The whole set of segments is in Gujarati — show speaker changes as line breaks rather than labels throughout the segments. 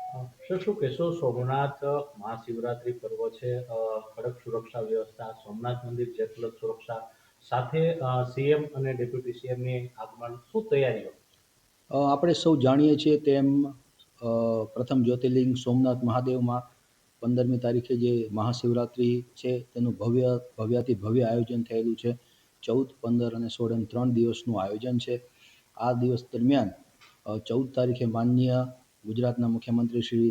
શું કહેશો? સોમનાથ મહાશિવરાત્રી પર્વ છે. કડક સુરક્ષા વ્યવસ્થા, સોમનાથ મંદિર જેટલો સુરક્ષા સાથે સીએમ અને ડેપ્યુટી સીએમની આગમન, શું તૈયારીઓ?
આપણે સૌ જાણીએ છીએ તેમ પ્રથમ જ્યોતિર્લિંગ સોમનાથ મહાદેવમાં 15મી તારીખે જે મહાશિવરાત્રિ છે તેનું ભવ્યાતિ ભવ્ય આયોજન થયેલું છે. 14, 15 અને 16 એમ 3 દિવસનું આયોજન છે. આ દિવસ દરમિયાન 14 તારીખે માનનીય ગુજરાતના મુખ્યમંત્રી શ્રી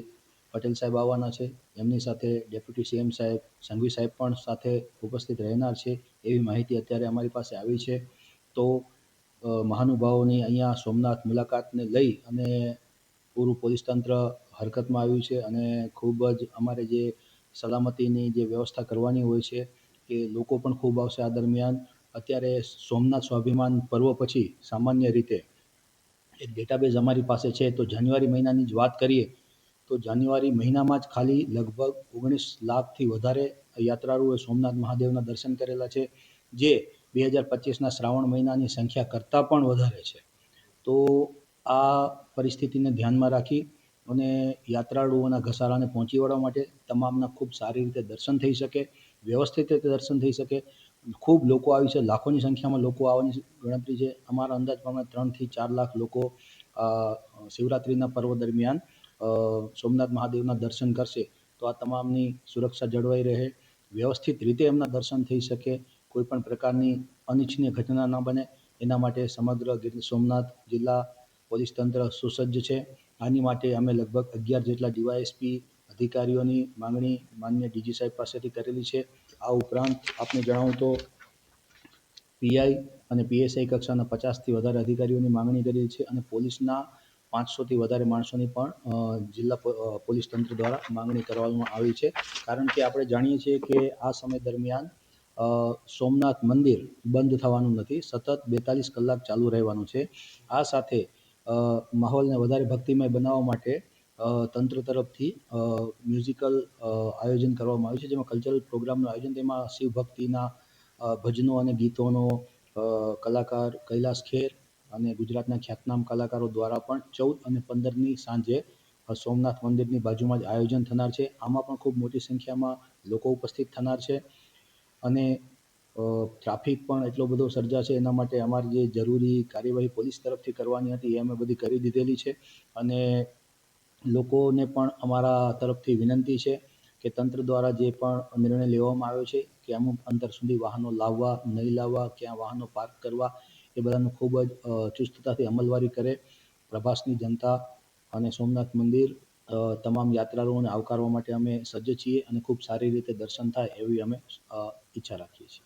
પટેલ સાહેબ આવવાના છે. એમની સાથે ડેપ્યુટી સીએમ સાહેબ, સંઘવી સાહેબ પણ સાથે ઉપસ્થિત રહેનાર છે એવી માહિતી અત્યારે અમારી પાસે આવી છે. તો મહાનુભાવોની અહીંયા સોમનાથ મુલાકાતને લઈ અને પૂરું પોલીસ તંત્ર હરકતમાં આવ્યું છે અને ખૂબ જ અમારે જે સલામતીની જે વ્યવસ્થા કરવાની હોય છે એ લોકો પણ ખૂબ આવશે આ દરમિયાન. અત્યારે સોમનાથ સ્વાભિમાન પર્વ પછી સામાન્ય રીતે એક ડેટાબેઝ અમારી પાસે છે. તો જાન્યુઆરી મહિનાની જ વાત કરીએ તો જાન્યુઆરી મહિનામાં જ ખાલી લગભગ 19 લાખથી વધારે યાત્રાળુઓએ સોમનાથ મહાદેવના દર્શન કરેલા છે, જે 2025ના શ્રાવણ મહિનાની સંખ્યા કરતાં પણ વધારે છે. તો આ પરિસ્થિતિને ધ્યાનમાં રાખી અને યાત્રાળુઓના ઘસારાને પહોંચી વળવા માટે તમામના ખૂબ સારી રીતે દર્શન થઈ શકે, વ્યવસ્થિત રીતે દર્શન થઈ શકે. ખૂબ લોકો આવી છે, લાખોની સંખ્યામાં લોકો આવવાની ગણતરી છે. અમારા અંદાજ પ્રમાણે 3થી 4 લાખ લોકો શિવરાત્રિના પર્વ દરમિયાન સોમનાથ મહાદેવના દર્શન કરશે. તો આ તમામની સુરક્ષા જળવાઈ રહે, વ્યવસ્થિત રીતે એમના દર્શન થઈ શકે, કોઈપણ પ્રકારની અનિચ્છનીય ઘટના ન બને એના માટે સમગ્ર ગીર સોમનાથ જિલ્લા પોલીસ તંત્ર સુસજ્જ છે. આની માટે અમે લગભગ 11 જેટલા ડીવાયએસપી અધિકારીઓની માંગણી માનનીય ડીજી સાહેબ પાસેથી કરેલી છે. આ ઉપરાંત આપને જણાવું તો પીઆઈ અને પીએસઆઈ કક્ષાના 50થી વધારે અધિકારીઓની માંગણી કરેલી છે અને પોલીસના 500થી વધારે માણસોની પણ જિલ્લા પોલીસ તંત્ર દ્વારા માંગણી કરવામાં આવી છે. કારણ કે આપણે જાણીએ છીએ કે આ સમય દરમિયાન સોમનાથ મંદિર બંધ થવાનું નથી, સતત 42 કલાક ચાલુ રહેવાનું છે. આ સાથે માહોલને વધારે ભક્તિમય બનાવવા માટે તંત્ર તરફથી મ્યુઝિકલ આયોજન કરવામાં આવ્યું છે, જેમાં કલ્ચરલ પ્રોગ્રામનું આયોજન, તેમાં શિવ ભક્તિના ભજનો અને ગીતોનો કલાકાર કૈલાસ ખેર અને ગુજરાતના ખ્યાતનામ કલાકારો દ્વારા પણ 14 અને 15ની સાંજે સોમનાથ મંદિરની બાજુમાં જ આયોજન થનાર છે. આમાં પણ ખૂબ મોટી સંખ્યામાં લોકો ઉપસ્થિત થનાર છે અને ટ્રાફિક પણ એટલો બધો સર્જાશે. એના માટે અમારી જે જરૂરી કાર્યવાહી પોલીસ તરફથી કરવાની હતી એ અમે બધી કરી દીધેલી છે અને લોકોને પણ અમારા તરફથી વિનંતી છે કે તંત્ર દ્વારા જે પણ નિર્ણય લેવામાં આવ્યો છે કે અમુક અંતર સુધી વાહનો લાવવા, નહીં લાવવા, ક્યાં વાહનો પાર્ક કરવા, એ બધાનું ખૂબ જ ચુસ્તતાથી અમલવારી કરે. પ્રભાસની જનતા અને સોમનાથ મંદિર તમામ યાત્રાળુઓને આવકારવા માટે અમે સજ્જ છીએ અને ખૂબ સારી રીતે દર્શન થાય એવી અમે ઈચ્છા રાખીએ છીએ.